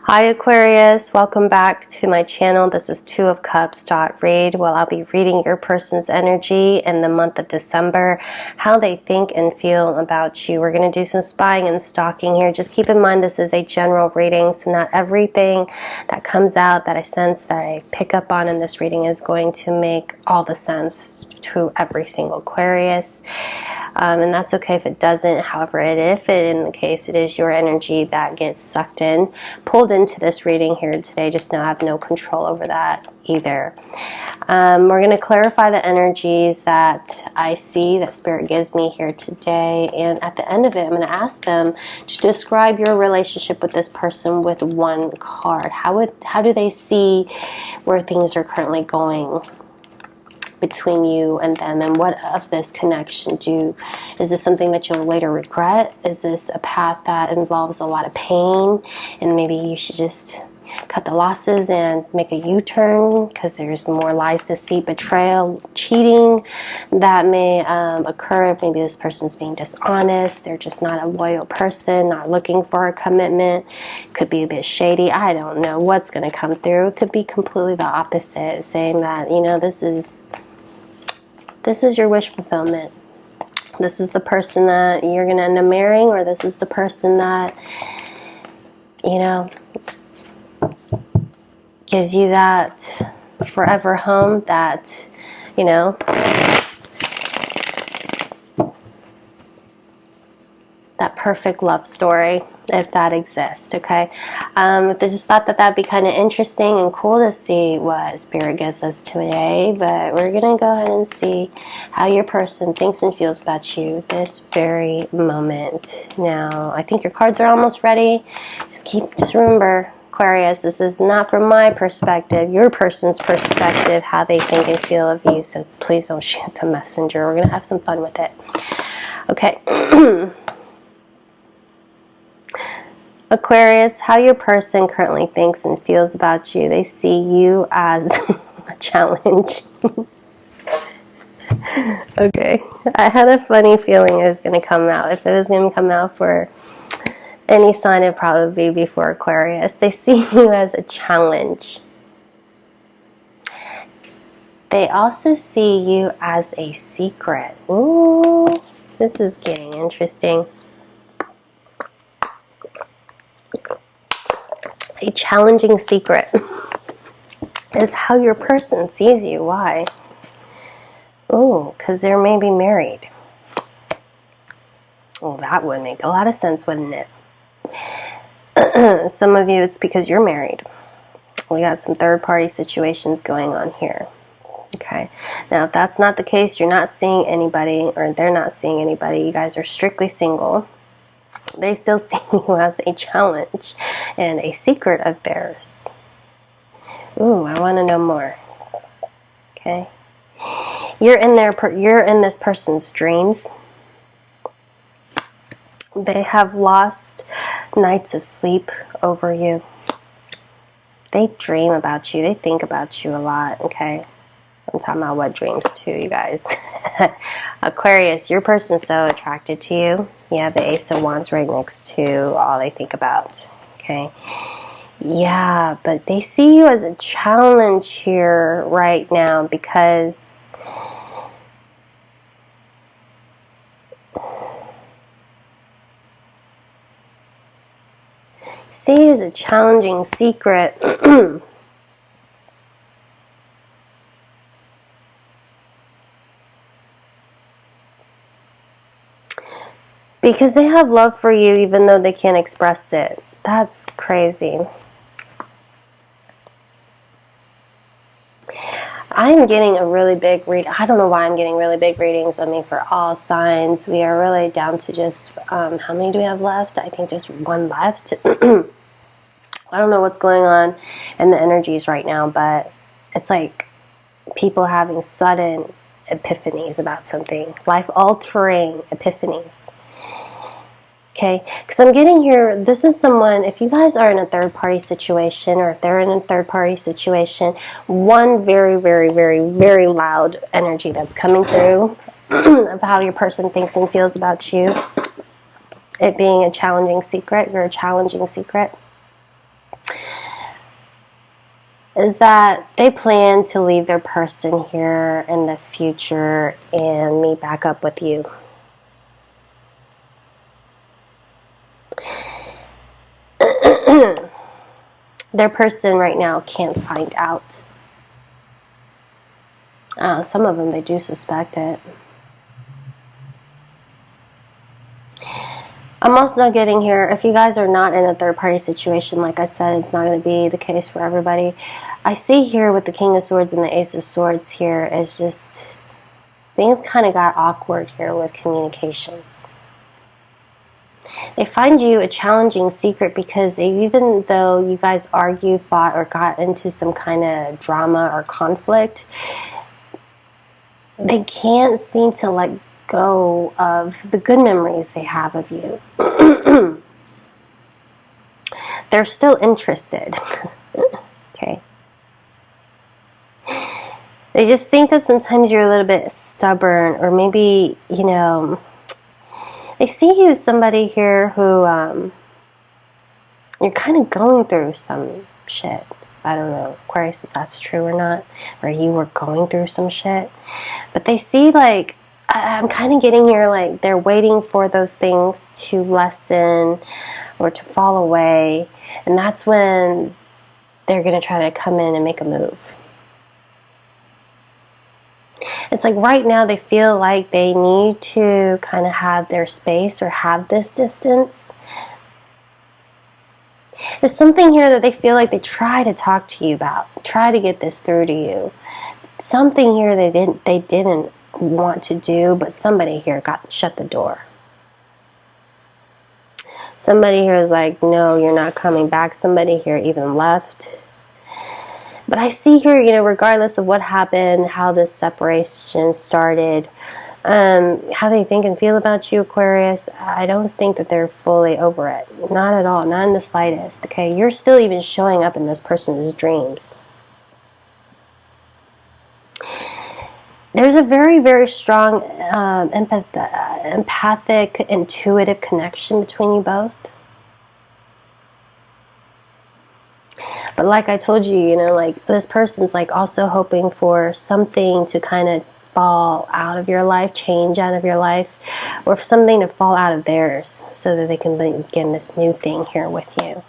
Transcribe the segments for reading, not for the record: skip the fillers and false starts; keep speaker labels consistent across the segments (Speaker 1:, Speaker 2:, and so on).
Speaker 1: Hi Aquarius, welcome back to my channel. This is twofcups.read. Well, I'll be reading your person's energy in the month of December, how they think and feel about you. We're going to do some spying and stalking here. Just keep in mind this is a general reading, so not everything that comes out that I sense that I pick up on in this reading is going to make all the sense to every single Aquarius. And that's okay if it doesn't. However, if it in the case it is your energy that gets sucked in, pulled into this reading here today, just know I have no control over that either. We're going to clarify the energies that I see that Spirit gives me here today, and at the end of it I'm going to ask them to describe your relationship with this person with one card. How do they see where things are currently going between you and them, and what of this connection is this something that you'll later regret? Is this a path that involves a lot of pain and maybe you should just cut the losses and make a U-turn because there's more lies, deceit, betrayal, cheating that may occur if maybe this person's being dishonest, they're just not a loyal person, not looking for a commitment, could be a bit shady. I don't know what's going to come through. It could be completely the opposite, saying that, you know, this is your wish fulfillment. This is the person that you're going to end up marrying, or this is the person that, you know, gives you that forever home, that, you know, that perfect love story, if that exists, okay? I just thought that that'd be kind of interesting and cool to see what Spirit gives us today, but we're gonna go ahead and see how your person thinks and feels about you this very moment. Now, I think your cards are almost ready. Just remember, Aquarius, this is not from my perspective, your person's perspective, how they think and feel of you, so please don't shoot the messenger. We're gonna have some fun with it. Okay. Aquarius, how your person currently thinks and feels about you. They see you as a challenge. Okay, I had a funny feeling it was going to come out. If it was going to come out for any sign, it'd probably be before Aquarius. They see you as a challenge. They also see you as a secret. Ooh, this is getting interesting. A challenging secret is how your person sees you. Why? Oh, because they may be married. Well, that would make a lot of sense, wouldn't it? Some of you, it's because you're married. We got some third-party situations going on here. Okay. Now, if that's not the case, you're not seeing anybody, or they're not seeing anybody, you guys are strictly single, they still see you as a challenge and a secret of theirs. Ooh, I want to know more. Okay. You're in this person's dreams. They have lost nights of sleep over you. They dream about you. They think about you a lot, okay? I'm talking about wet dreams too, you guys. Aquarius, your person's so attracted to you. You have the Ace of Wands right next to all they think about. Okay. Yeah, but they see you as a challenge here right now because see you as a challenging secret. Because they have love for you even though they can't express it. That's crazy. I'm getting a really big read. I don't know why I'm getting really big readings. I mean, for all signs, we are really down to just, how many do we have left? I think just one left. I don't know what's going on in the energies right now, but it's like people having sudden epiphanies about something. Life-altering epiphanies. Okay, because I'm getting here, this is someone, if you guys are in a third-party situation, or if they're in a third-party situation, one very, very, very, very loud energy that's coming through of how your person thinks and feels about you, it being a challenging secret, you're a challenging secret. is that they plan to leave their person here in the future and meet back up with you. Their person right now can't find out. Some of them, they do suspect it. I'm also getting here, if you guys are not in a third-party situation, like I said, it's not going to be the case for everybody. I see here with the King of Swords and the Ace of Swords here, it's just, things kind of got awkward here with communications. They find you a challenging secret because even though you guys argued, fought, or got into some kind of drama or conflict, they can't seem to let go of the good memories they have of you. They're still interested. Okay. They just think that sometimes you're a little bit stubborn, or maybe, you know, they see you as somebody here who you're kind of going through some shit. I don't know, Aquarius, if that's true or not, or you were going through some shit. But they see, like, I'm kind of getting here, like, they're waiting for those things to lessen or to fall away. And that's when they're going to try to come in and make a move. It's like right now they feel like they need to kind of have their space or have this distance. There's something here that they feel like they try to talk to you about, try to get this through to you. Something here they didn't want to do, but somebody here shut the door. Somebody here is like, no, you're not coming back. Somebody here even left. But I see here, you know, regardless of what happened, how this separation started, how they think and feel about you, Aquarius, I don't think that they're fully over it. Not at all. Not in the slightest. Okay, you're still even showing up in this person's dreams. There's a very, very strong empathic, intuitive connection between you both. But like I told you, you know, like this person's like also hoping for something to kind of fall out of your life, change out of your life, or for something to fall out of theirs so that they can begin this new thing here with you.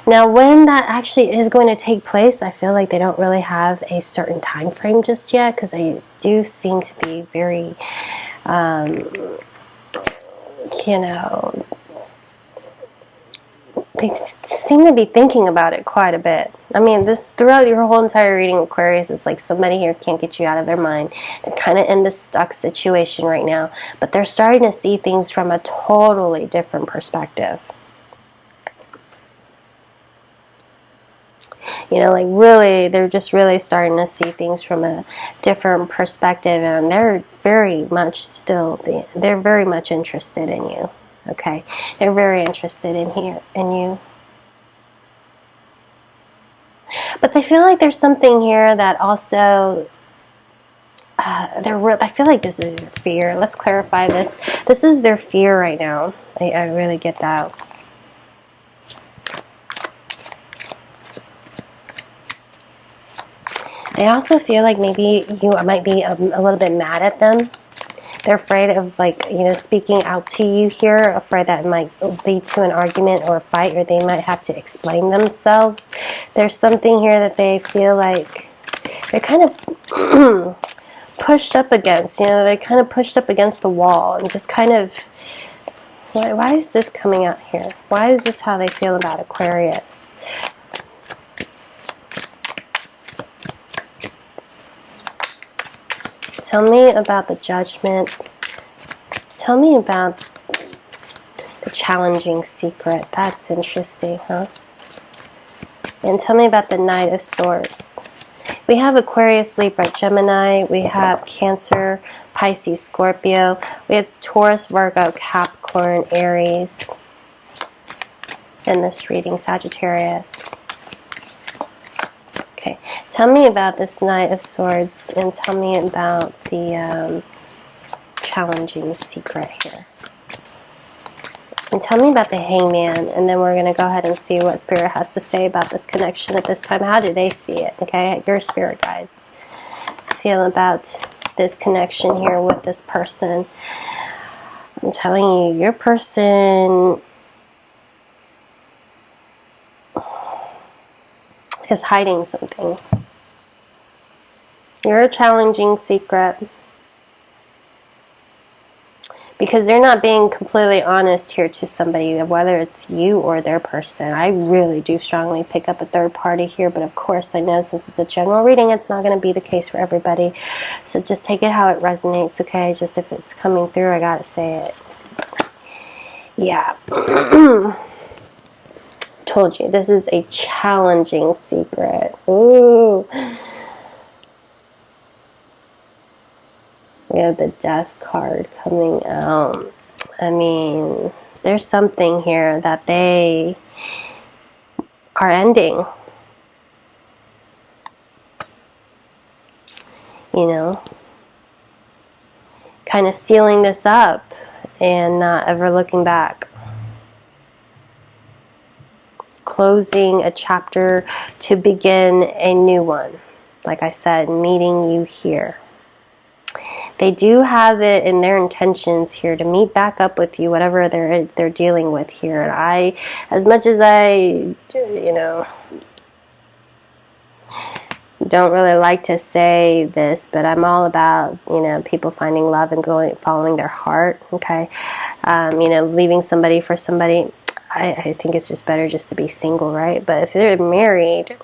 Speaker 1: Now, when that actually is going to take place, I feel like they don't really have a certain time frame just yet, because they do seem to be very, you know, they seem to be thinking about it quite a bit. I mean, this throughout your whole entire reading, Aquarius, it's like somebody here can't get you out of their mind. They're kind of in this stuck situation right now, but they're starting to see things from a totally different perspective. You know, like really, they're just really starting to see things from a different perspective, and they're very much they're very much interested in you. Okay, they're very interested in you. But they feel like there's something here that also I feel like this is your fear. Let's clarify this. This is their fear right now. I really get that. I also feel like maybe you might be a little bit mad at them. They're afraid of, like, you know, speaking out to you here, afraid that it might lead to an argument or a fight, or they might have to explain themselves. There's something here that they feel like they're kind of pushed up against, you know, they're kind of pushed up against the wall and just kind of, why is this coming out here? Why is this how they feel about Aquarius? Tell me about the Judgment. Tell me about the challenging secret. That's interesting, huh? And tell me about the Knight of Swords. We have Aquarius, Libra, Gemini. We have Cancer, Pisces, Scorpio. We have Taurus, Virgo, Capricorn, Aries. In this reading, Sagittarius. Okay, tell me about this Knight of Swords, and tell me about the challenging secret here. And tell me about the Hangman, and then we're going to go ahead and see what Spirit has to say about this connection at this time. How do they see it? Okay, your spirit guides feel about this connection here with this person. I'm telling you, your person is hiding something. You're a challenging secret. Because they're not being completely honest here to somebody, whether it's you or their person. I really do strongly pick up a third party here, but of course I know since it's a general reading, it's not going to be the case for everybody. So just take it how it resonates, okay? Just if it's coming through, I gotta say it. Yeah. Told you, this is a challenging secret. Ooh. We have the Death card coming out. I mean, there's something here that they are ending. You know, kind of sealing this up and not ever looking back. Closing a chapter to begin a new one. Like I said, meeting you here. They do have it in their intentions here to meet back up with you, whatever they're dealing with here. And I, as much as I, you know, don't really like to say this, but I'm all about, you know, people finding love and following their heart. Okay, you know, leaving somebody for somebody. I think it's just better just to be single, right? But if they're married,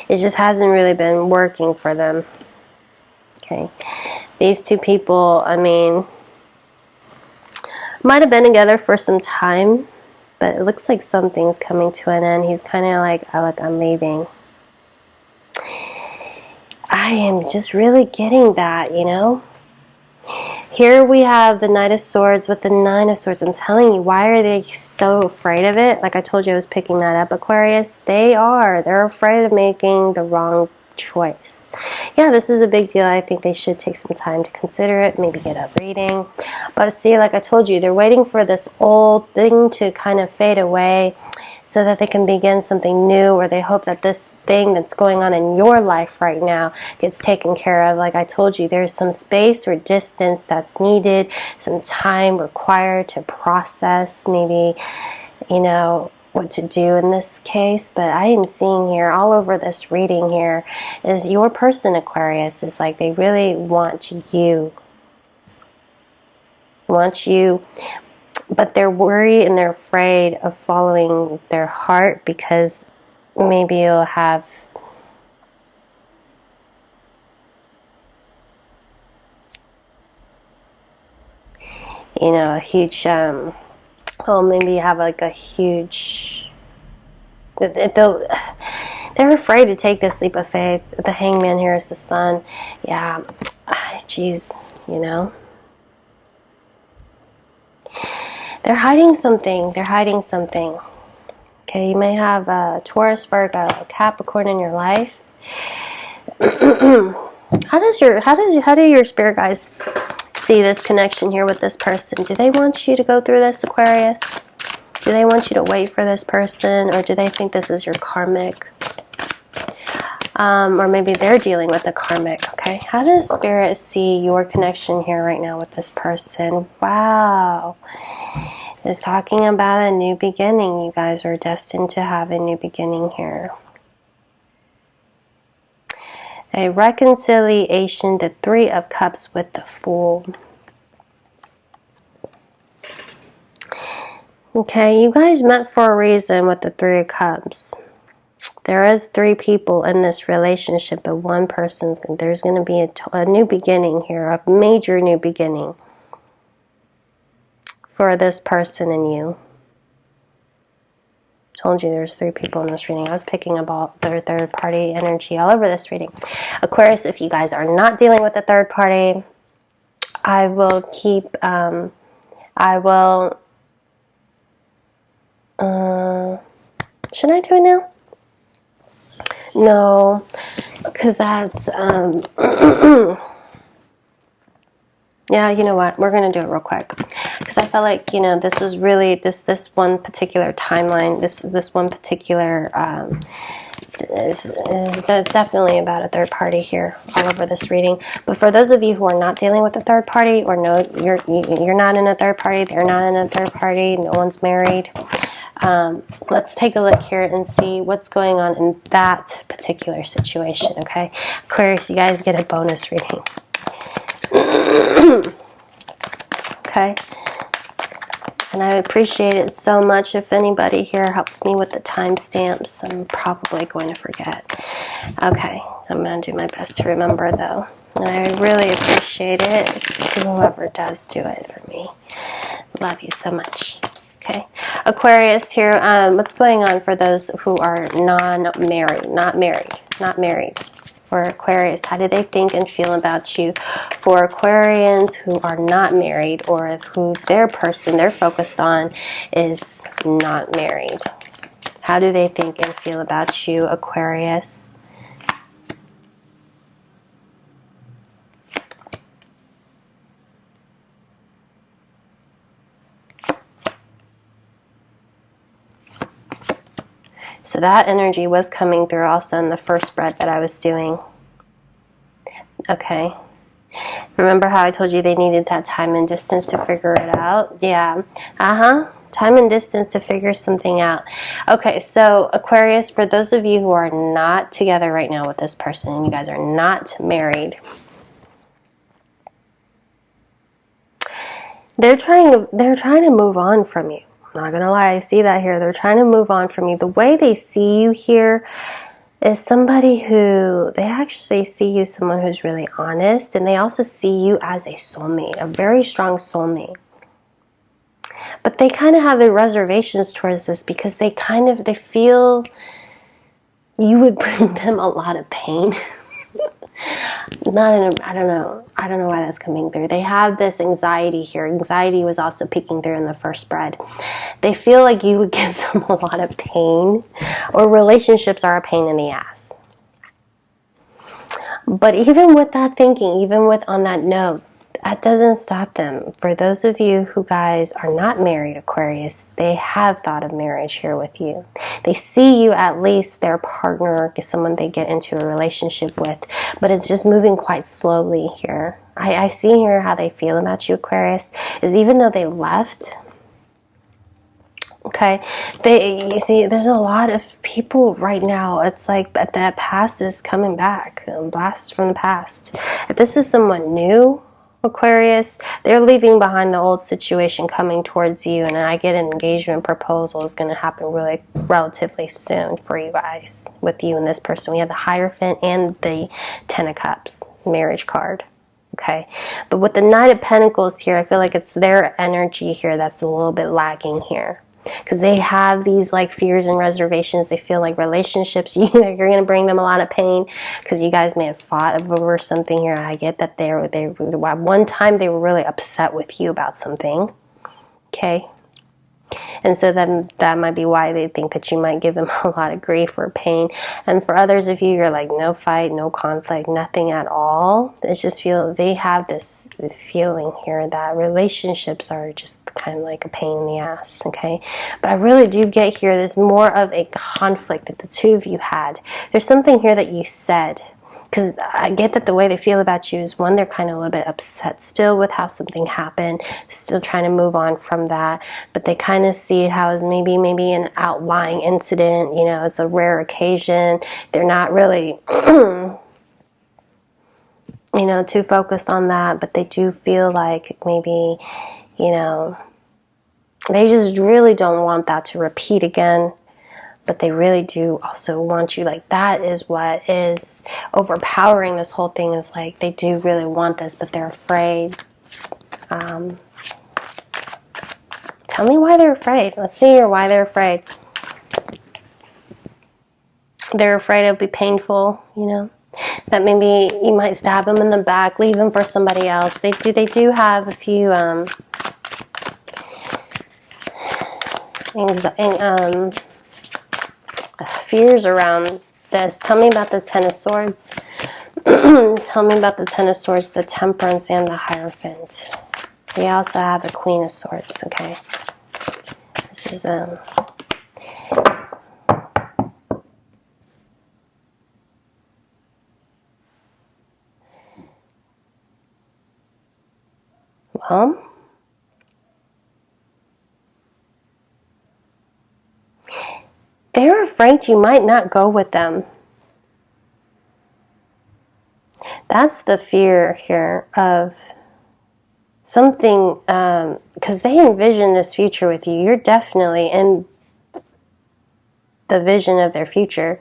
Speaker 1: it just hasn't really been working for them. Okay. These two people, I mean, might have been together for some time, but it looks like something's coming to an end. He's kind of like, oh, look, I'm leaving. I am just really getting that, you know? Here we have the Knight of Swords with the Nine of Swords. I'm telling you, why are they so afraid of it? Like I told you, I was picking that up, Aquarius. They're afraid of making the wrong choice. Yeah, this is a big deal. I think they should take some time to consider it, maybe get a reading. But see, like I told you, they're waiting for this old thing to kind of fade away so that they can begin something new, or they hope that this thing that's going on in your life right now gets taken care of. Like I told you, there's some space or distance that's needed, some time required to process maybe, you know, what to do in this case. But I am seeing here all over this reading here is your person, Aquarius, is like they really want you. But they're worried and they're afraid of following their heart because maybe you'll have, you know, a huge, maybe you have like a huge, they're afraid to take this leap of faith. The Hangman here is the Sun. Yeah, geez, you know. They're hiding something. They're hiding something. Okay, you may have a Taurus, Virgo, Capricorn in your life. How do your spirit guides see this connection here with this person? Do they want you to go through this, Aquarius? Do they want you to wait for this person, or do they think this is your karmic? Or maybe they're dealing with a karmic, okay? How does Spirit see your connection here right now with this person? Wow. It's talking about a new beginning. You guys are destined to have a new beginning here. A reconciliation, the Three of Cups with the Fool. Okay, you guys met for a reason with the Three of Cups. There is three people in this relationship, but one person's, there's going to be a new beginning here, a major new beginning for this person and you. Told you there's three people in this reading. I was picking up their third party energy all over this reading. Aquarius, if you guys are not dealing with a third party, I will keep, should I do it now? No, because that's, Yeah, you know what? We're going to do it real quick. Because I felt like, you know, this was really, this one particular timeline, this one particular, is definitely about a third party here all over this reading. But for those of you who are not dealing with a third party, or no, you're not in a third party, they're not in a third party, no one's married, let's take a look here and see what's going on in that particular situation, okay? Aquarius, you guys get a bonus reading. Okay, and I appreciate it so much. If anybody here helps me with the timestamps, I'm probably going to forget. Okay, I'm going to do my best to remember though, and I really appreciate it to whoever does do it for me. Love you so much. Okay, Aquarius here, what's going on for those who are not married? For Aquarius, how do they think and feel about you? For Aquarians who are not married, or who their person they're focused on is not married, how do they think and feel about you, Aquarius? So that energy was coming through also in the first spread that I was doing. Okay. Remember how I told you they needed that time and distance to figure it out? Yeah. Time and distance to figure something out. Okay, so Aquarius, for those of you who are not together right now with this person, and you guys are not married, they're trying to move on from you. Not gonna lie, I see that here. They're trying to move on from you. The way they see you here is somebody who, they actually see you someone who's really honest, and they also see you as a soulmate, a very strong soulmate. But they kind of have their reservations towards this because they feel you would bring them a lot of pain. I don't know why that's coming through. They have this anxiety here. Anxiety was also peeking through in the first spread. They feel like you would give them a lot of pain, or relationships are a pain in the ass. But even with that thinking, even with on that note, that doesn't stop them. For those of you who guys are not married, Aquarius, they have thought of marriage here with you. They see you at least their partner, someone they get into a relationship with, but it's just moving quite slowly here. I see here how they feel about you, Aquarius, is even though they left, okay, you see, there's a lot of people right now, it's like that past is coming back, blast from the past. If this is someone new, Aquarius, they're leaving behind the old situation, coming towards you, and I get an engagement proposal is going to happen really relatively soon for you guys, with you and this person. We have the Hierophant and the Ten of Cups marriage card. Okay, but with the Knight of Pentacles here, I feel like it's their energy here that's a little bit lagging here. Because they have these like fears and reservations. They feel like relationships, you're going to bring them a lot of pain because you guys may have fought over something here. I get that they at one time they were really upset with you about something. Okay. And so then that might be why they think that you might give them a lot of grief or pain. And for others of you, you're like no fight, no conflict, nothing at all. It's just they have this feeling here that relationships are just kind of like a pain in the ass, okay? But I really do get here, there's more of a conflict that the two of you had. There's something here that you said. Because I get that the way they feel about you is, one, they're kind of a little bit upset still with how something happened, still trying to move on from that, but they kind of see it how as maybe an outlying incident, you know, it's a rare occasion. They're not really, you know, too focused on that, but they do feel like maybe, you know, they just really don't want that to repeat again. But they really do also want you, like that is what is overpowering this whole thing, is like they do really want this, but they're afraid. Tell me why they're afraid. Let's see here why they're afraid. They're afraid it'll be painful, you know, that maybe you might stab them in the back, leave them for somebody else. They do have a few fears around this. Tell me about this Ten of Swords. Tell me about the Ten of Swords, the Temperance, and the Hierophant. We also have the Queen of Swords, okay? This is, well, they're afraid you might not go with them. That's the fear here of something, because they envision this future with you. You're definitely in the vision of their future,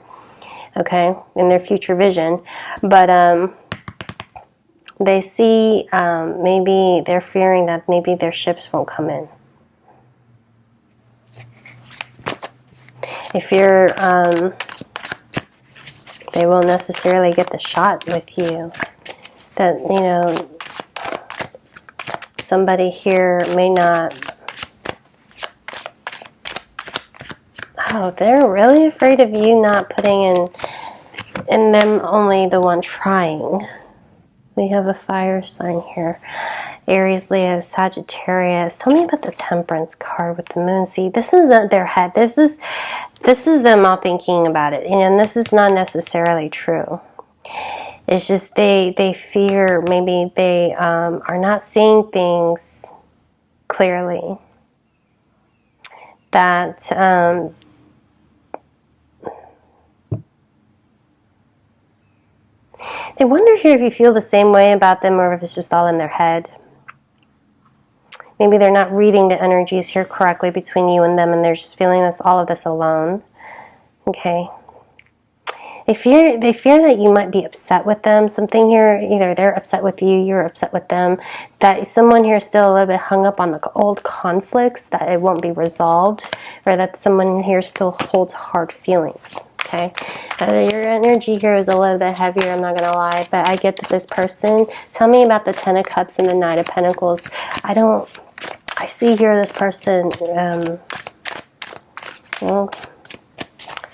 Speaker 1: okay, in their future vision. But they see, maybe they're fearing that maybe their ships won't come in. They fear they won't necessarily get the shot with you. That, you know, somebody here may not. Oh, they're really afraid of you not putting in them only the one trying. We have a fire sign here. Aries, Leo, Sagittarius. Tell me about the Temperance card with the moon. See, this is not their head. This is them all thinking about it. And this is not necessarily true. It's just they fear maybe they are not seeing things clearly. That they wonder here if you feel the same way about them or if it's just all in their head. Maybe they're not reading the energies here correctly between you and them, and they're just feeling all of this alone. Okay. They fear that you might be upset with them. Something here, either they're upset with you, you're upset with them. That someone here is still a little bit hung up on the old conflicts, that it won't be resolved, or that someone here still holds hard feelings. Okay, your energy here is a little bit heavier, I'm not going to lie, but I get that this person, tell me about the Ten of Cups and the Knight of Pentacles. I see here this person, well,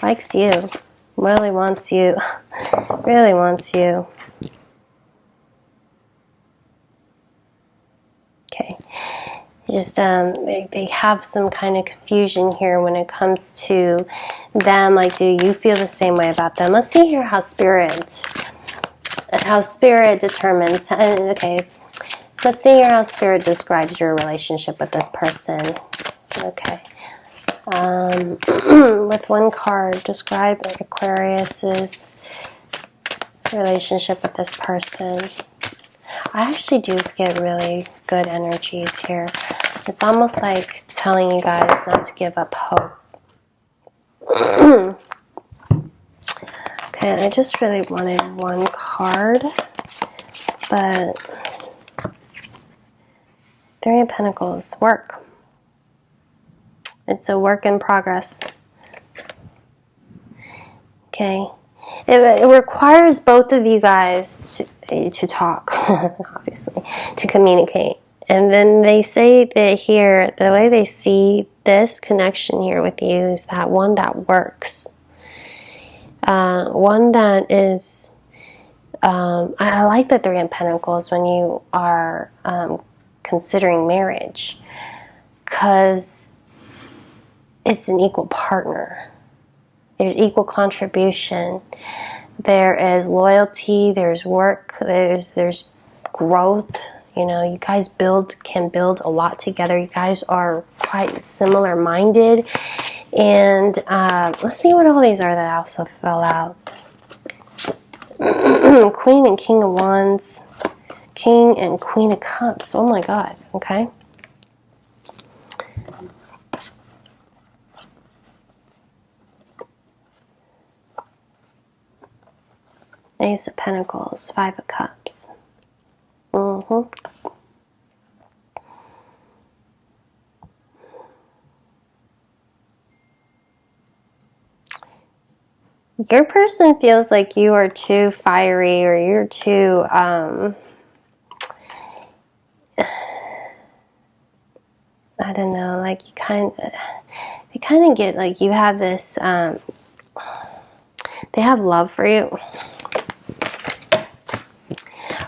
Speaker 1: likes you, really wants you, really wants you. Okay. Just they have some kind of confusion here when it comes to them. Like, do you feel the same way about them? Let's see here how spirit determines. Okay, let's see here how spirit describes your relationship with this person. Okay, with one card, describe Aquarius's relationship with this person. I actually do get really good energies here. It's almost like telling you guys not to give up hope. Okay, I just really wanted one card, but Three of Pentacles, work. It's a work in progress. Okay. It requires both of you guys to talk, obviously, to communicate. And then they say that here, the way they see this connection here with you is that one that works. One that is, I like the Three of Pentacles when you are considering marriage, because it's an equal partner. There's equal contribution. There is loyalty. There's work. There's growth. You know, you guys can build a lot together. You guys are quite similar minded. And let's see what all these are that also fell out. Queen and King of Wands. King and Queen of Cups. Oh my God. Okay. Ace of Pentacles, Five of Cups. Your person feels like you are too fiery, or you're too, I don't know, like they kind of get like you have this, they have love for you.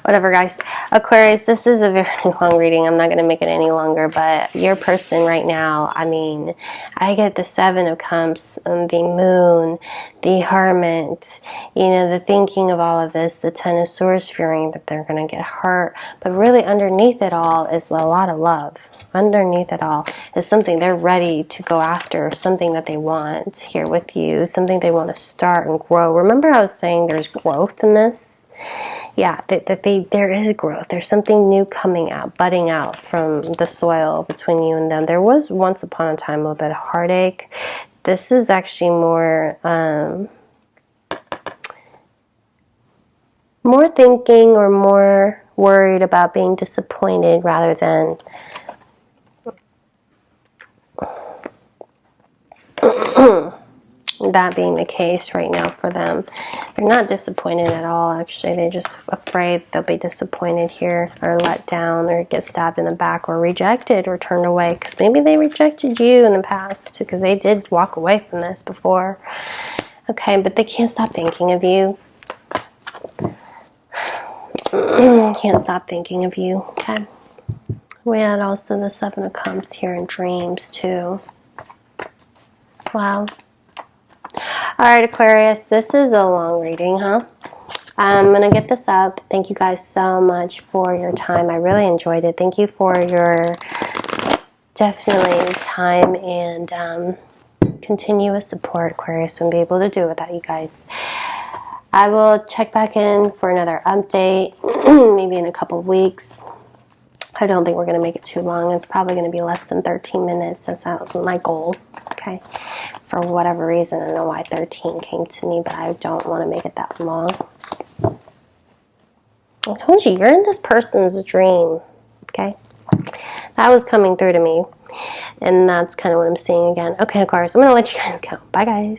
Speaker 1: Whatever, guys. Aquarius, this is a very long reading. I'm not going to make it any longer, but your person right now, I mean, I get the Seven of Cups, the Moon, the Hermit, you know, the thinking of all of this, the Ten of Swords, fearing that they're going to get hurt. But really underneath it all is a lot of love. Underneath it all is something they're ready to go after, something that they want here with you, something they want to start and grow. Remember I was saying there's growth in this? Yeah, there is growth. There's something new coming out, budding out from the soil between you and them. There was once upon a time a little bit of heartache. This is actually more thinking or more worried about being disappointed rather than that being the case right now for them. They're not disappointed at all, actually. They're just afraid they'll be disappointed here or let down or get stabbed in the back or rejected or turned away, because maybe they rejected you in the past because they did walk away from this before. Okay, but they can't stop thinking of you. Can't stop thinking of you. Okay. We had also the Seven of Cups here in dreams too. Wow. Alright, Aquarius, this is a long reading, huh? I'm going to get this up. Thank you guys so much for your time. I really enjoyed it. Thank you for your definitely time and continuous support, Aquarius. Wouldn't be able to do it without you guys. I will check back in for another update, maybe in a couple of weeks. I don't think we're going to make it too long. It's probably going to be less than 13 minutes. That's my goal, okay? For whatever reason, I don't know why 13 came to me, but I don't want to make it that long. I told you, you're in this person's dream, okay? That was coming through to me, and that's kind of what I'm seeing again. Okay, Aquarius, I'm going to let you guys go. Bye, guys.